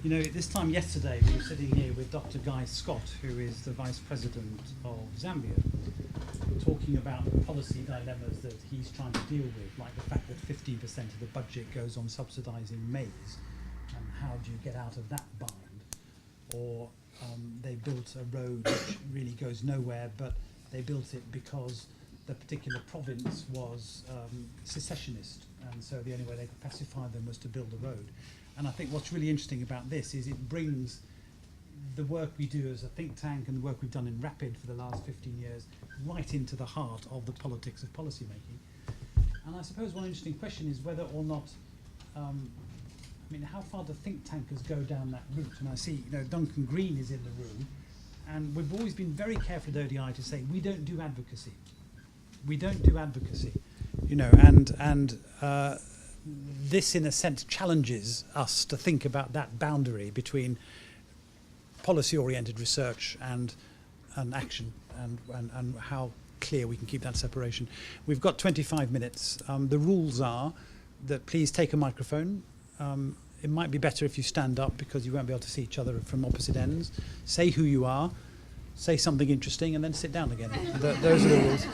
You know, this time yesterday we were sitting here with Dr. Guy Scott, who is the Vice President of Zambia, talking about the policy dilemmas that he's trying to deal with, like the fact that 15% of the budget goes on subsidising maize, and how do you get out of that bind? Or they built a road which really goes nowhere, but they built it because the particular province was secessionist, and so the only way they could pacify them was to build a road. And I think what's really interesting about this is it brings the work we do as a think tank and the work we've done in RAPID for the last 15 years right into the heart of the politics of policy making. And I suppose one interesting question is whether or not, I mean, how far do think tankers go down that route? And I see, you know, Duncan Green is in the room, and we've always been very careful at ODI to say we don't do advocacy. We don't do advocacy, you know, and this, in a sense, challenges us to think about that boundary between policy-oriented research and action, and how clear we can keep that separation. We've got 25 minutes. The rules are that please take a microphone. It might be better if you stand up because you won't be able to see each other from opposite ends. Say who you are, say something interesting, and then sit down again. Those are the rules.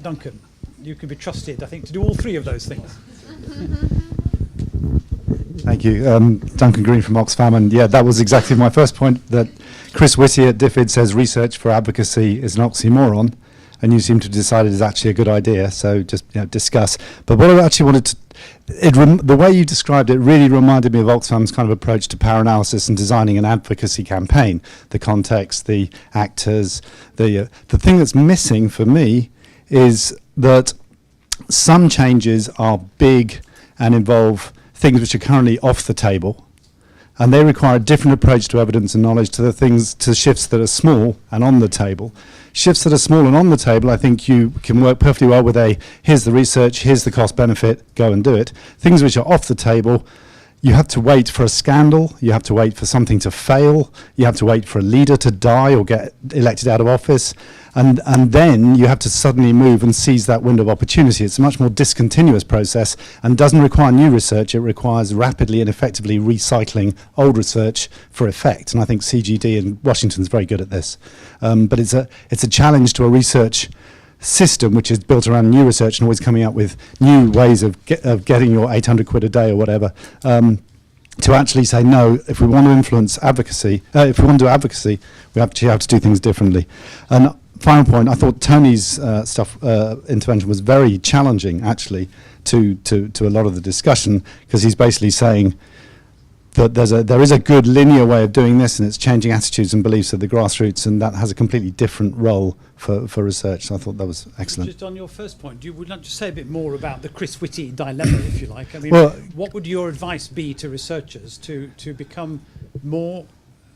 Duncan, you can be trusted, I think, to do all three of those things. Thank you. Duncan Green from Oxfam, and yeah, that was exactly my first point, that Chris Whitty at DFID says research for advocacy is an oxymoron, and you seem to have decided it's actually a good idea, so just, you know, discuss. But what I actually wanted to, the way you described it really reminded me of Oxfam's kind of approach to power analysis and designing an advocacy campaign. The context, the actors, the thing that's missing for me is that some changes are big and involve things which are currently off the table, and they require a different approach to evidence and knowledge to the shifts that are small and on the table. Shifts that are small and on the table, I think you can work perfectly well with here's the research, here's the cost benefit, go and do it. Things which are off the table, you have to wait for a scandal, you have to wait for something to fail, you have to wait for a leader to die or get elected out of office, and then you have to suddenly move and seize that window of opportunity. It's a much more discontinuous process and doesn't require new research. It requires rapidly and effectively recycling old research for effect. And I think CGD in Washington is very good at this. But it's a challenge to a research system which is built around new research and always coming up with new ways of getting your 800 quid a day or whatever. To actually say, no, if we want to influence advocacy, if we want to do advocacy, we actually have to do things differently. And final point, I thought Tony's intervention was very challenging, actually, to a lot of the discussion, because he's basically saying that there is a good linear way of doing this, and it's changing attitudes and beliefs at the grassroots, and that has a completely different role for research. So I thought that was excellent. Just on your first point, would you like to say a bit more about the Chris Whitty dilemma, if you like? I mean, well, what would your advice be to researchers to become more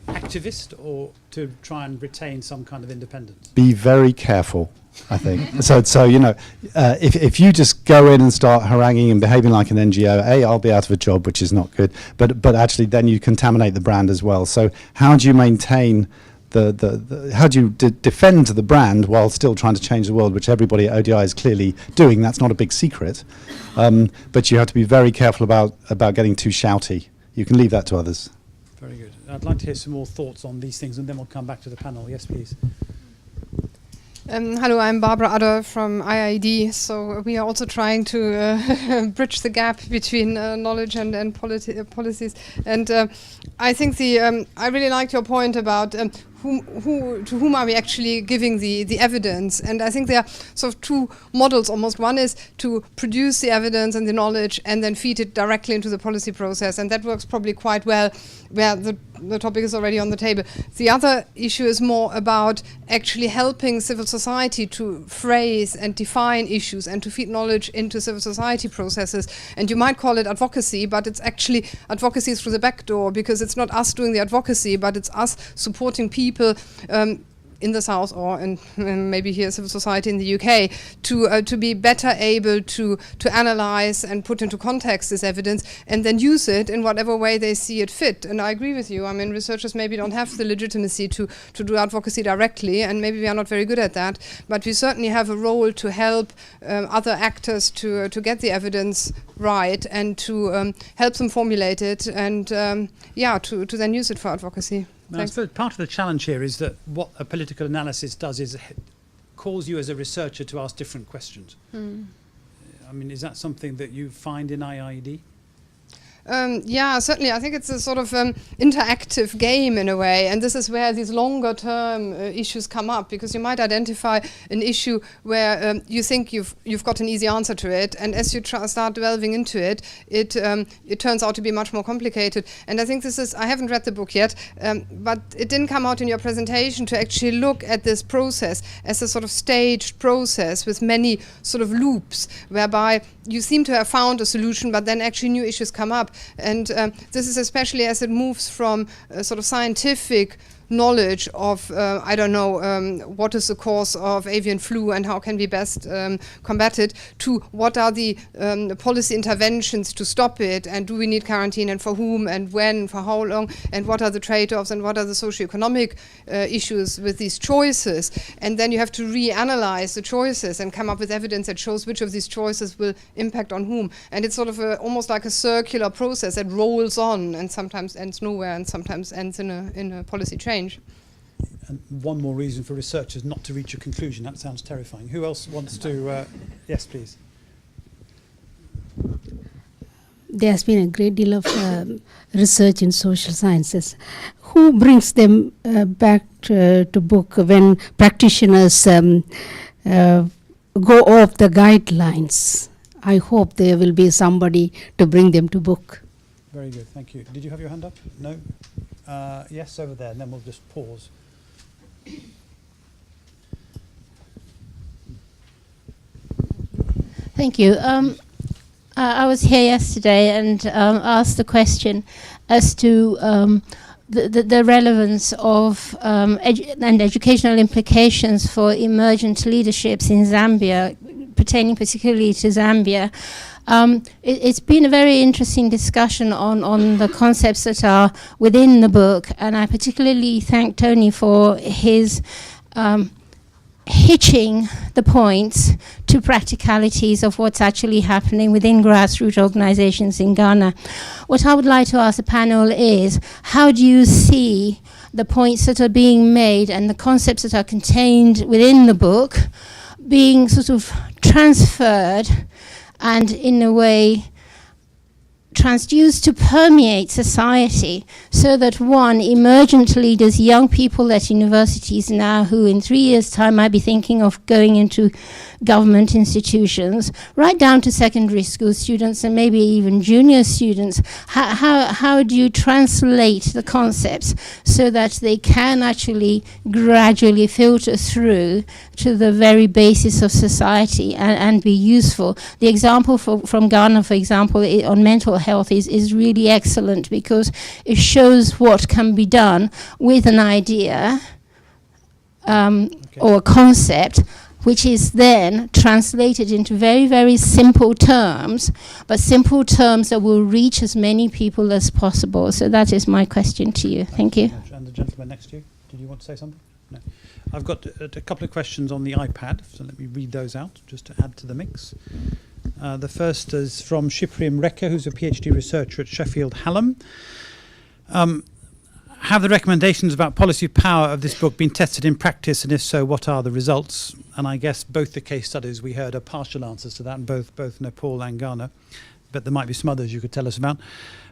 activist, or to try and retain some kind of independence? Be very careful, I think. so you know, if you just go in and start haranguing and behaving like an NGO, I'll be out of a job, which is not good. But actually, then you contaminate the brand as well. So how do you maintain how do you defend the brand while still trying to change the world, which everybody at ODI is clearly doing? That's not a big secret. But you have to be very careful about getting too shouty. You can leave that to others. Very good. I'd like to hear some more thoughts on these things, and then we'll come back to the panel. Yes, please. Hello, I'm Barbara Adder from IIED. So we are also trying to bridge the gap between knowledge and policies. And I think I really liked your point about to whom are we actually giving the evidence? And I think there are sort of two models almost. One is to produce the evidence and the knowledge and then feed it directly into the policy process, and that works probably quite well where the topic is already on the table. The other issue is more about actually helping civil society to phrase and define issues and to feed knowledge into civil society processes. And you might call it advocacy, but it's actually advocacy through the back door, because it's not us doing the advocacy, but it's us supporting people in the South or in maybe here civil society in the UK to be better able to analyze and put into context this evidence and then use it in whatever way they see it fit. And I agree with you. I mean, researchers maybe don't have the legitimacy to do advocacy directly, and maybe we are not very good at that, but we certainly have a role to help other actors to get the evidence right and to help them formulate it and to then use it for advocacy. Now, I suppose part of the challenge here is that what a political analysis does is calls you as a researcher to ask different questions. I mean, is that something that you find in IIED? Yeah, certainly. I think it's a sort of interactive game in a way, and this is where these longer term issues come up, because you might identify an issue where you think you've got an easy answer to it, and as you start delving into it, it turns out to be much more complicated. And I think this is, I haven't read the book yet, but it didn't come out in your presentation to actually look at this process as a sort of staged process with many sort of loops, whereby you seem to have found a solution, but then actually new issues come up. And this is especially as it moves from sort of scientific knowledge of, what is the cause of avian flu and how can we best combat it, to what are the policy interventions to stop it, and do we need quarantine and for whom and when, for how long, and what are the trade-offs and what are the socioeconomic issues with these choices. And then you have to reanalyze the choices and come up with evidence that shows which of these choices will impact on whom. And it's sort of almost like a circular process that rolls on and sometimes ends nowhere and sometimes ends in a policy change. And one more reason for researchers not to reach a conclusion. That sounds terrifying. Who else wants to? Yes, please. There's been a great deal of research in social sciences. Who brings them back to book when practitioners go off the guidelines? I hope there will be somebody to bring them to book. Very good, thank you. Did you have your hand up? No? Yes, over there, and then we'll just pause. Thank you. I was here yesterday and asked the question as to the relevance of and educational implications for emergent leaderships in Zambia, pertaining particularly to Zambia. It's been a very interesting discussion on the concepts that are within the book, and I particularly thank Tony for his hitching the points to practicalities of what's actually happening within grassroots organizations in Ghana. What I would like to ask the panel is, how do you see the points that are being made and the concepts that are contained within the book being sort of transferred and in a way transduced to permeate society, so that one, emergent leaders, young people at universities now who in 3 years' time might be thinking of going into government institutions, right down to secondary school students and maybe even junior students, how do you translate the concepts so that they can actually gradually filter through to the very basis of society and be useful? The example from Ghana, for example, on mental health is really excellent, because it shows what can be done with an idea or a concept, which is then translated into very, very simple terms, but simple terms that will reach as many people as possible. So that is my question to you. Thank you. And the gentleman next to you, did you want to say something? No. I've got a couple of questions on the iPad, so let me read those out just to add to the mix. The first is from Shiprim Rekha, who's a PhD researcher at Sheffield Hallam. Have the recommendations about policy power of this book been tested in practice, and if so, what are the results? And I guess both the case studies we heard are partial answers to that, in both Nepal and Ghana, but there might be some others you could tell us about.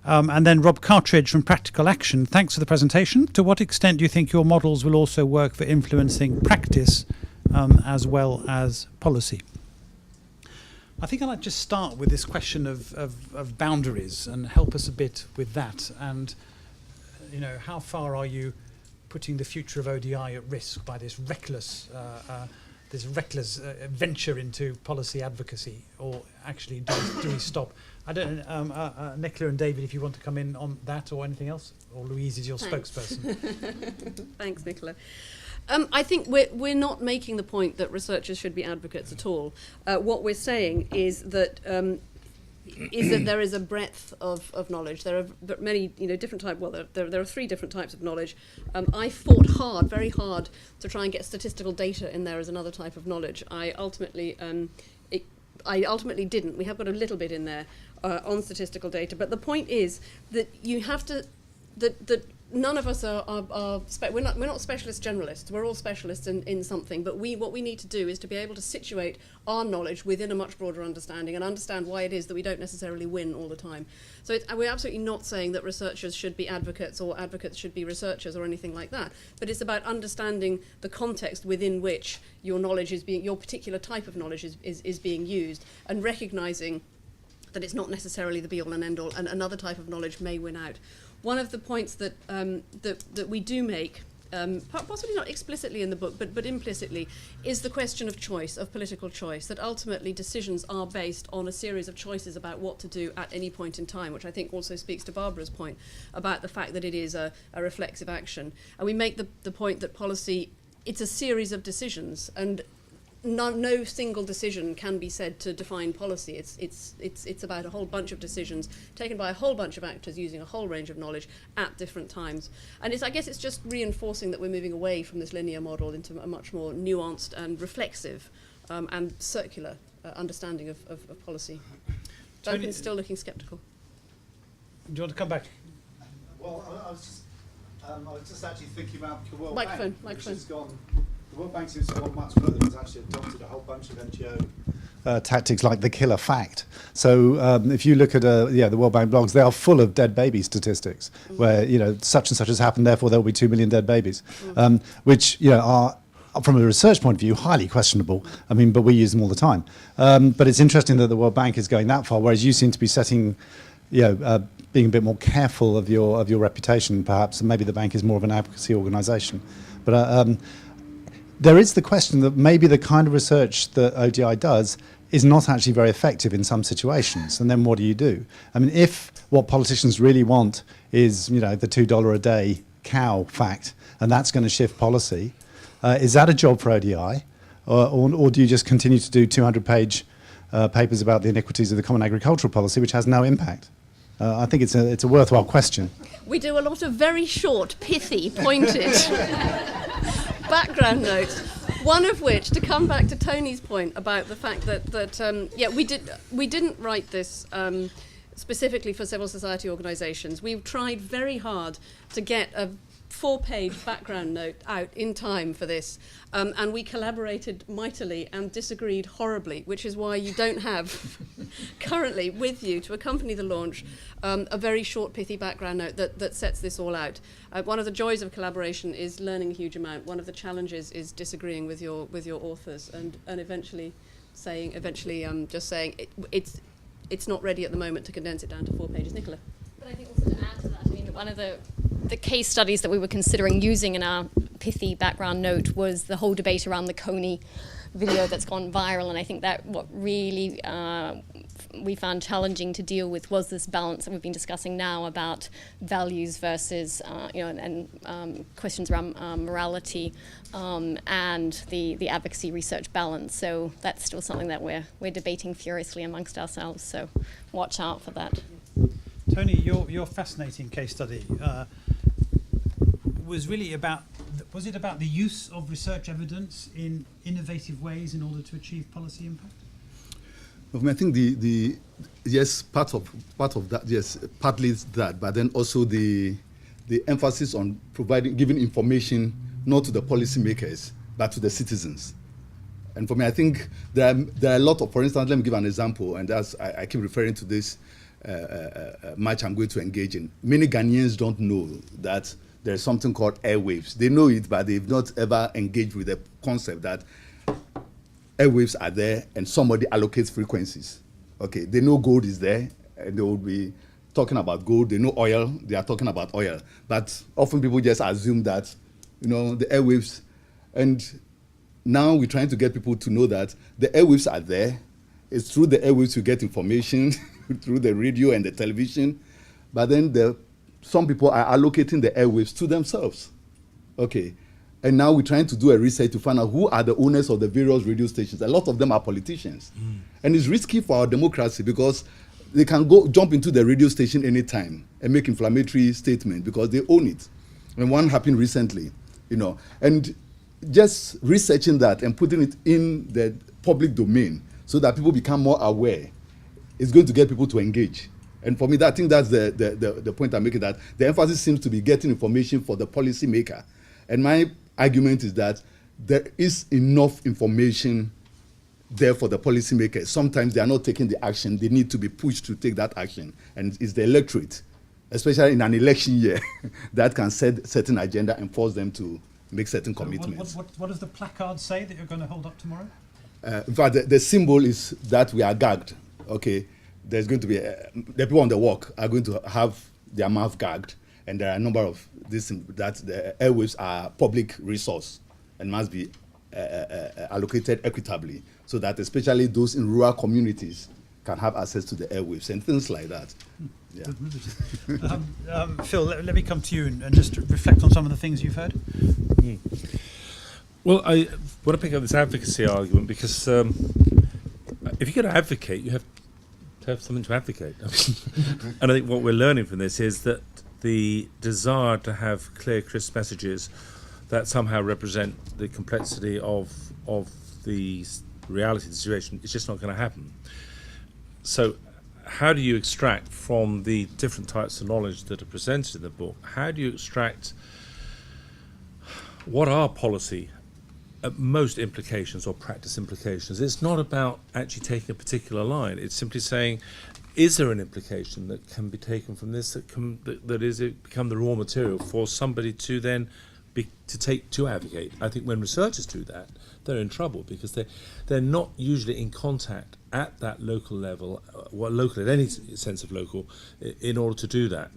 And then Rob Cartridge from Practical Action, thanks for the presentation. To what extent do you think your models will also work for influencing practice as well as policy? I think I'd like to just start with this question of boundaries and help us a bit with that. And how far are you putting the future of ODI at risk by this reckless venture into policy advocacy, or actually do we stop? I don't know, Nicola and David, if you want to come in on that or anything else, or Louise is your spokesperson. Thanks, Nicola. I think we're not making the point that researchers should be advocates at all. What we're saying is that there is a breadth of knowledge. There are many, different types. Well, there are 3 different types of knowledge. I fought very hard, to try and get statistical data in there as another type of knowledge. I ultimately didn't. We have got a little bit in there on statistical data, but the point is that you have to that none of us we're not specialist generalists. We're all specialists in something, but what we need to do is to be able to situate our knowledge within a much broader understanding and understand why it is that we don't necessarily win all the time. So we're absolutely not saying that researchers should be advocates or advocates should be researchers or anything like that, but it's about understanding the context within which your knowledge is being, your particular type of knowledge is being used, and recognizing that it's not necessarily the be-all and end-all, and another type of knowledge may win out. One of the points that we do make, possibly not explicitly in the book, but implicitly, is the question of choice, of political choice, that ultimately decisions are based on a series of choices about what to do at any point in time, which I think also speaks to Barbara's point about the fact that it is a reflexive action. And we make the point that policy, it's a series of decisions, and no single decision can be said to define policy. It's about a whole bunch of decisions taken by a whole bunch of actors using a whole range of knowledge at different times. And I guess it's just reinforcing that we're moving away from this linear model into a much more nuanced and reflexive and circular understanding of policy. Duncan's still looking sceptical. Do you want to come back? Well, I was just actually thinking about the World Microphone. Bank, which has gone. The World Bank seems to have gone much further. It's actually adopted a whole bunch of NGO tactics like the killer fact. So if you look at the World Bank blogs, they are full of dead baby statistics, where such and such has happened, therefore there will be 2 million dead babies, which are, from a research point of view, highly questionable. I mean, but we use them all the time. But it's interesting that the World Bank is going that far, whereas you seem to be setting, being a bit more careful of your reputation, perhaps, and maybe the bank is more of an advocacy organisation. But there is the question that maybe the kind of research that ODI does is not actually very effective in some situations. And then what do you do? I mean, if what politicians really want is, the $2 a day cow fact, and that's going to shift policy, is that a job for ODI? Or do you just continue to do 200-page papers about the iniquities of the common agricultural policy, which has no impact? I think it's a worthwhile question. We do a lot of very short, pithy, pointed background notes. One of which, to come back to Tony's point about the fact that we didn't write this specifically for civil society organisations. We tried very hard to get a 4-page background note out in time for this, and we collaborated mightily and disagreed horribly, which is why you don't have currently with you to accompany the launch a very short, pithy background note that sets this all out. One of the joys of collaboration is learning a huge amount. One of the challenges is disagreeing with your authors and eventually just saying it's not ready at the moment to condense it down to 4 pages. Nicola. But I think also to add to that, I mean, one of the case studies that we were considering using in our pithy background note was the whole debate around the Coney video that's gone viral, and I think that what really we found challenging to deal with was this balance that we've been discussing now about values versus questions around morality and the advocacy research balance. So that's still something that we're debating furiously amongst ourselves, so watch out for that. Tony, your fascinating case study was really about the use of research evidence in innovative ways in order to achieve policy impact? I think yes, part of that, yes, partly is that, but then also the emphasis on giving information not to the policymakers but to the citizens. And for me, I think there are a lot of, for instance, let me give an example, and that's I keep referring to this match I'm going to engage in. Many Ghanaians don't know that there's something called airwaves. They know it, but they've not ever engaged with the concept that airwaves are there and somebody allocates frequencies. Okay, they know gold is there and they will be talking about gold. They know oil, they are talking about oil. But often people just assume that, the airwaves, and now we're trying to get people to know that the airwaves are there. It's through the airwaves you get information, through the radio and the television, but then some people are allocating the airwaves to themselves. Okay, And now we're trying to do a research to find out who are the owners of the various radio stations. A lot of them are politicians. And it's risky for our democracy because they can jump into the radio station anytime and make inflammatory statements because they own it. And one happened recently, and just researching that and putting it in the public domain so that people become more aware is going to get people to engage. And for me, I think that's the point I'm making, that the emphasis seems to be getting information for the policy maker. And my argument is that there is enough information there for the policymakers. Sometimes they are not taking the action. They need to be pushed to take that action. And it's the electorate, especially in an election year, that can set certain agenda and force them to make certain commitments. What does the placard say that you're going to hold up tomorrow? In fact, the symbol is that we are gagged. Okay, there's going to be the people on the walk are going to have their mouth gagged, and there are a number of this that the airwaves are public resource and must be allocated equitably, so that especially those in rural communities can have access to the airwaves and things like that. Yeah. Phil, let me come to you and just reflect on some of the things you've heard. Well, I want to pick up this advocacy argument because if you're going to advocate, you have to have something to advocate. And I think what we're learning from this is that the desire to have clear, crisp messages that somehow represent the complexity of the reality of the situation is just not going to happen. So how do you extract from the different types of knowledge that are presented in the book, how do you extract what are policy at most implications or practice implications? It's not about actually taking a particular line. It's simply saying, is there an implication that can be taken from this that is become the raw material for somebody to then to advocate? I think when researchers do that, they're in trouble because they're not usually in contact at that local level, local in any sense of local, in order to do that.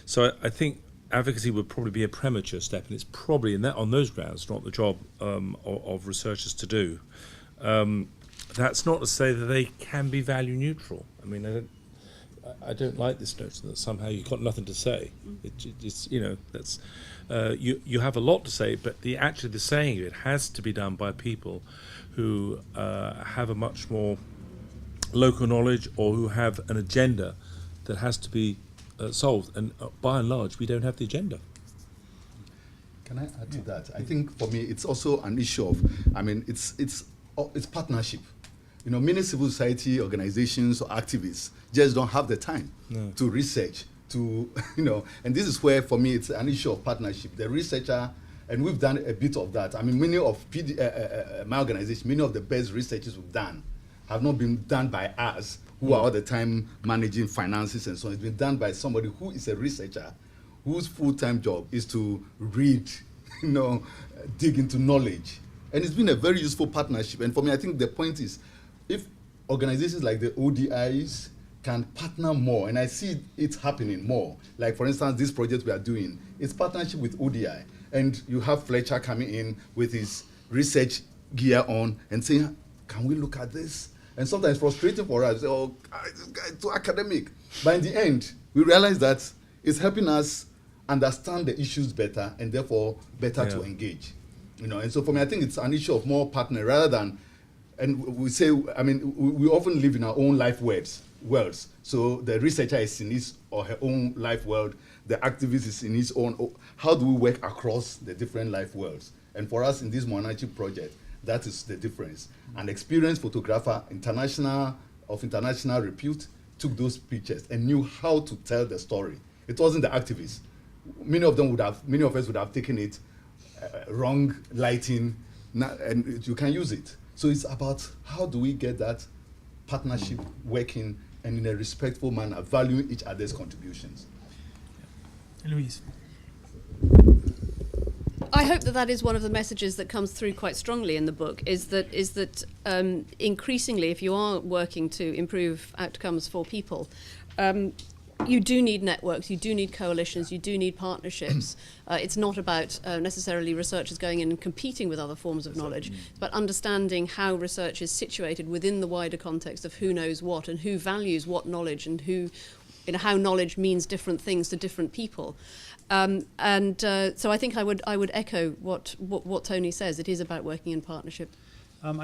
So I think advocacy would probably be a premature step, and it's probably on those grounds not the job of researchers to do. That's not to say that they can be value neutral. I mean, I don't like this notion that somehow you've got nothing to say. It's that's you have a lot to say, but the saying of it has to be done by people who have a much more local knowledge or who have an agenda that has to be solved, and by and large we don't have the agenda. Can I add to that? I think for me it's also an issue of, it's partnership. Many civil society organizations or activists just don't have the time to research, and this is where for me it's an issue of partnership. The researcher, and we've done a bit of that. Many of my organization, many of the best researches we've done have not been done by us, who are all the time managing finances and so on. It's been done by somebody who is a researcher, whose full-time job is to read, dig into knowledge. And it's been a very useful partnership. And for me, I think the point is, if organizations like the ODIs can partner more, and I see it happening more, like for instance, this project we are doing, it's partnership with ODI. And you have Fletcher coming in with his research gear on and saying, can we look at this? And sometimes it's frustrating for us. Oh, this guy is too academic. But in the end, we realize that it's helping us understand the issues better and therefore better to engage. And so for me, I think it's an issue of more partner rather than, and we say, we often live in our own life worlds. So the researcher is in his or her own life world, the activist is in his own. How do we work across the different life worlds? And for us in this Monachi project, that is the difference. An experienced photographer, international repute, took those pictures and knew how to tell the story. It wasn't the activists. Many of us would have taken it wrong lighting, and you can use it. So it's about how do we get that partnership working and in a respectful manner, valuing each other's contributions. Louise. I hope that is one of the messages that comes through quite strongly in the book, is that increasingly, if you are working to improve outcomes for people, you do need networks, you do need coalitions, you do need partnerships. It's not about necessarily researchers going in and competing with other forms of knowledge, but understanding how research is situated within the wider context of who knows what and who values what knowledge and who how knowledge means different things to different people. So I think I would echo what Tony says. It is about working in partnership. I'm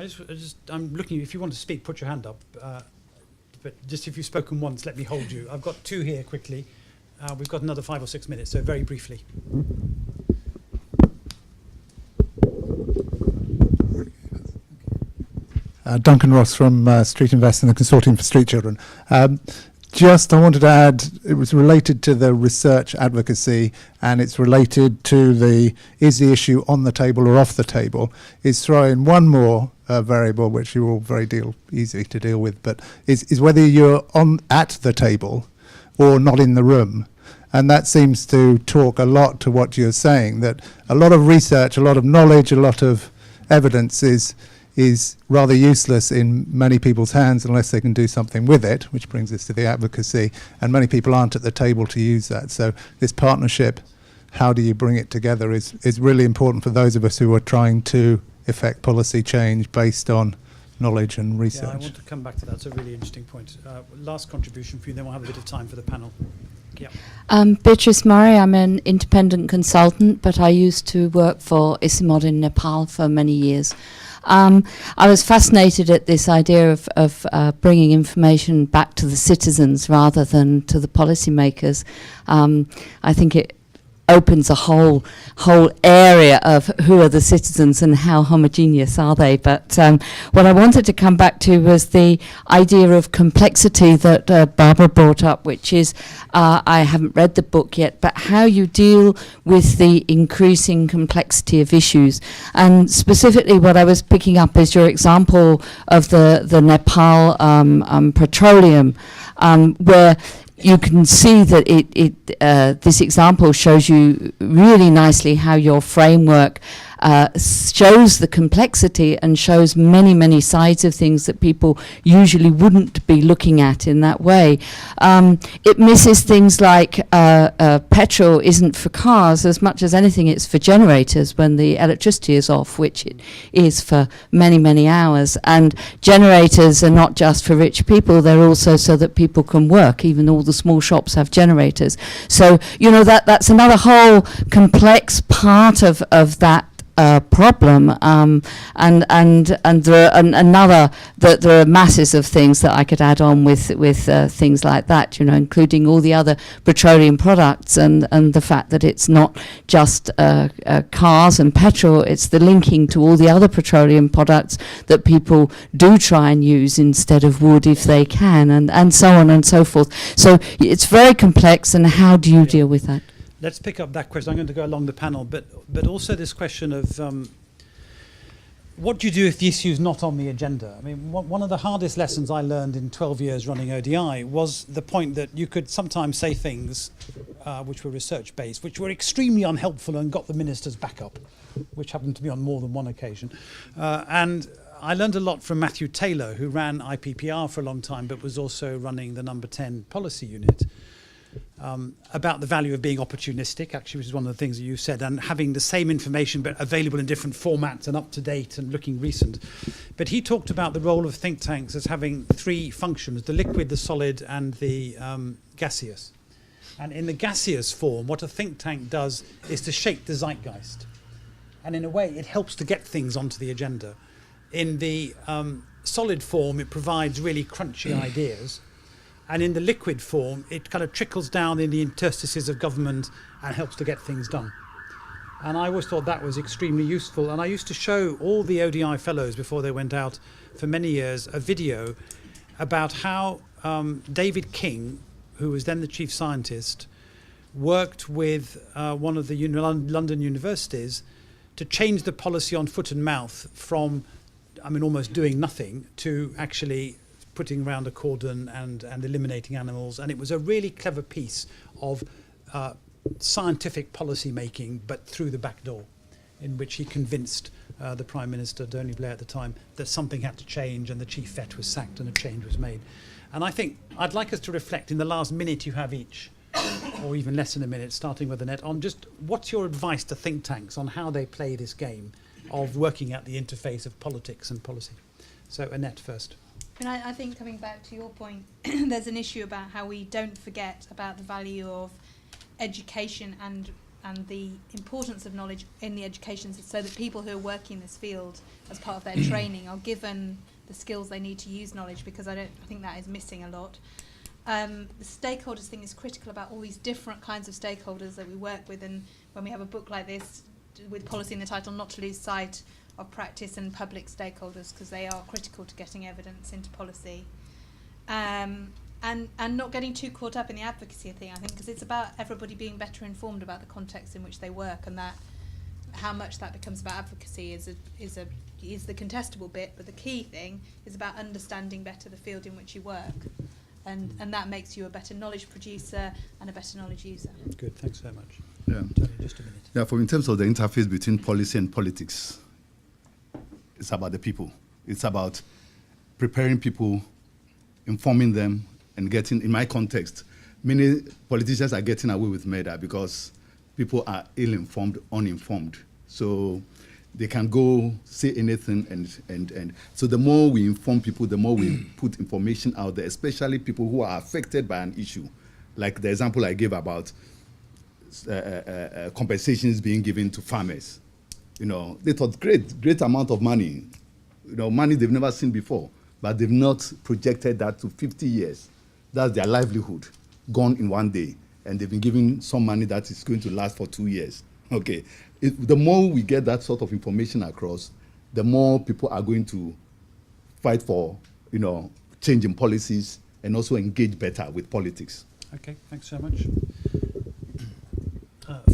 looking. If you want to speak, put your hand up. But just if you've spoken once, let me hold you. I've got two here quickly. We've got another 5 or 6 minutes, so very briefly. Duncan Ross from Street Invest and the Consortium for Street Children. I wanted to add, it was related to the research advocacy, and it's related to is the issue on the table or off the table, is throw in one more variable, which you're all very easy to deal with, but is whether you're at the table or not in the room. And that seems to talk a lot to what you're saying, that a lot of research, a lot of knowledge, a lot of evidence is rather useless in many people's hands unless they can do something with it, which brings us to the advocacy, and many people aren't at the table to use that. So this partnership, how do you bring it together, is really important for those of us who are trying to effect policy change based on knowledge and research. Yeah, I want to come back to that. It's a really interesting point. Last contribution for you, then we'll have a bit of time for the panel. Yeah. Beatrice Murray, I'm an independent consultant, but I used to work for ISIMOD in Nepal for many years. I was fascinated at this idea of bringing information back to the citizens rather than to the policymakers. I think it opens a whole area of who are the citizens and how homogeneous are they. But what I wanted to come back to was the idea of complexity that Barbara brought up, which is, I haven't read the book yet, but how you deal with the increasing complexity of issues. And specifically what I was picking up is your example of the Nepal petroleum, where you can see that this example shows you really nicely how your framework shows the complexity and shows many, many sides of things that people usually wouldn't be looking at in that way. It misses things like petrol isn't for cars as much as anything, it's for generators when the electricity is off, which it is for many, many hours. And generators are not just for rich people, they're also so that people can work. Even all the small shops have generators. So, you know, that's another whole complex part of that problem, and there are masses of things that I could add on with things like that, you know, including all the other petroleum products and the fact that it's not just cars and petrol, it's the linking to all the other petroleum products that people do try and use instead of wood if they can, and so on and so forth. So it's very complex, and how do you deal with that? Let's pick up that question. I'm going to go along the panel, but also this question of what do you do if the issue is not on the agenda? I mean, one of the hardest lessons I learned in 12 years running ODI was the point that you could sometimes say things which were research-based, which were extremely unhelpful and got the minister's back up, which happened to me on more than one occasion. And I learned a lot from Matthew Taylor, who ran IPPR for a long time, but was also running the number 10 policy unit. About the value of being opportunistic, actually, which is one of the things that you said, and having the same information but available in different formats and up to date and looking recent. But he talked about the role of think tanks as having three functions: the liquid, the solid, and the gaseous. And in the gaseous form, what a think tank does is to shape the zeitgeist. And in a way, it helps to get things onto the agenda. In the solid form, it provides really crunchy ideas. And in the liquid form, it kind of trickles down in the interstices of government and helps to get things done. And I always thought that was extremely useful. And I used to show all the ODI fellows before they went out for many years a video about how David King, who was then the chief scientist, worked with one of the London universities to change the policy on foot and mouth from, I mean, almost doing nothing to actually putting around a cordon and eliminating animals. And it was a really clever piece of scientific policy making, but through the back door, in which he convinced the Prime Minister, Tony Blair at the time, that something had to change, and the chief vet was sacked and a change was made. And I think I'd like us to reflect in the last minute you have each, or even less than a minute, starting with Annette, on just what's your advice to think tanks on how they play this game of working at the interface of politics and policy. So Annette first. I think coming back to your point, there's an issue about how we don't forget about the value of education and the importance of knowledge in the education, so that people who are working in this field as part of their training are given the skills they need to use knowledge, because I think that is missing a lot. The stakeholders thing is critical about all these different kinds of stakeholders that we work with, and when we have a book like this with policy in the title, not to lose sight of practice and public stakeholders, because they are critical to getting evidence into policy. And not getting too caught up in the advocacy thing, I think, because it's about everybody being better informed about the context in which they work, and that how much that becomes about advocacy is the contestable bit, but the key thing is about understanding better the field in which you work, and that makes you a better knowledge producer and a better knowledge user. Good, thanks very much. Yeah. Tony, just a minute. Yeah, for in terms of the interface between policy and politics, it's about the people. It's about preparing people, informing them, and getting, in my context, many politicians are getting away with murder because people are ill-informed, uninformed. So they can go say anything, and so the more we inform people, the more we put information out there, especially people who are affected by an issue. Like the example I gave about compensations being given to farmers. You know, they thought great amount of money, you know, money they've never seen before, but they've not projected that to 50 years. That's their livelihood, gone in one day, and they've been given some money that is going to last for 2 years. Okay, the more we get that sort of information across, the more people are going to fight for, you know, changing policies and also engage better with politics. Okay, thanks so much.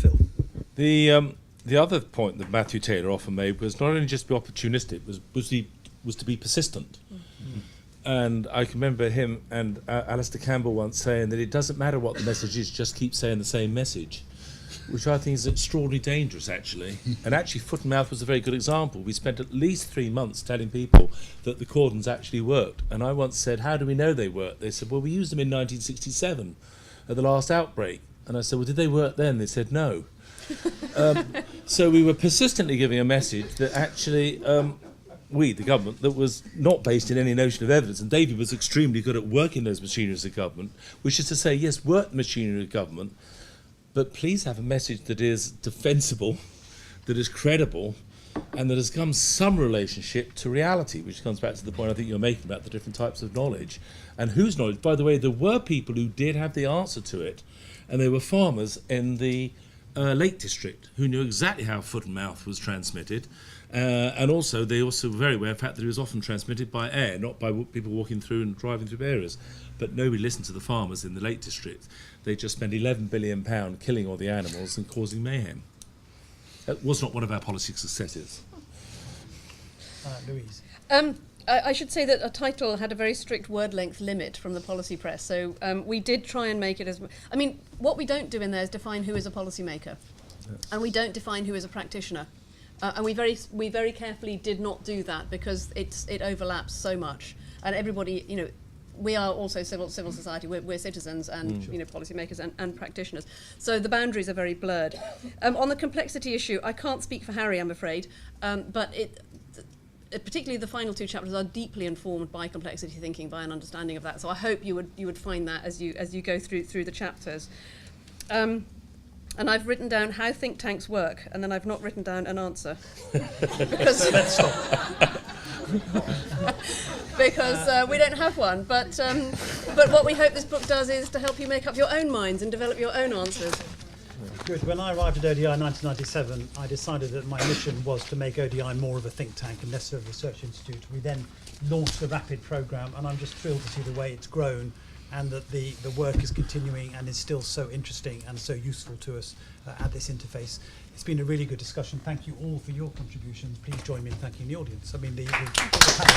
Phil. The other point that Matthew Taylor often made was not only just be opportunistic, was to be persistent. Mm-hmm. And I can remember him and Alistair Campbell once saying that it doesn't matter what the message is, just keep saying the same message, which I think is extraordinarily dangerous, actually. And actually, foot and mouth was a very good example. We spent at least 3 months telling people that the cordons actually worked. And I once said, how do we know they worked? They said, well, we used them in 1967 at the last outbreak. And I said, well, did they work then? They said, no. So we were persistently giving a message that actually we, the government, that was not based in any notion of evidence, and David was extremely good at working those machineries of government, which is to say, yes, work the machinery of government, but please have a message that is defensible, that is credible, and that has some relationship to reality, which comes back to the point I think you're making about the different types of knowledge. And whose knowledge? By the way, there were people who did have the answer to it, and they were farmers in the Lake District who knew exactly how foot and mouth was transmitted, and also they also were very aware of the fact that it was often transmitted by air, not by people walking through and driving through areas. But nobody listened to the farmers in the Lake District. They just spent £11 billion killing all the animals and causing mayhem. That was not one of our policy successes. Louise. I should say that a title had a very strict word length limit from the policy press, so we did try and make it as... I mean, what we don't do in there is define who is a policymaker, and we don't define who is a practitioner. And we very carefully did not do that because it overlaps so much, and everybody, you know, we are also civil society. We're citizens and you know, policymakers and practitioners. So the boundaries are very blurred. On the complexity issue, I can't speak for Harry, I'm afraid, but particularly the final 2 chapters are deeply informed by complexity thinking, by an understanding of that. So I hope you would find that as you go through the chapters. And I've written down how think tanks work, and then I've not written down an answer. Let's stop. Because we don't have one. But what we hope this book does is to help you make up your own minds and develop your own answers. Good. When I arrived at ODI in 1997, I decided that my mission was to make ODI more of a think tank and less of a research institute. We then launched the RAPID programme, and I'm just thrilled to see the way it's grown and that the work is continuing and is still so interesting and so useful to us at this interface. It's been a really good discussion. Thank you all for your contributions. Please join me in thanking the audience. I mean, the panel.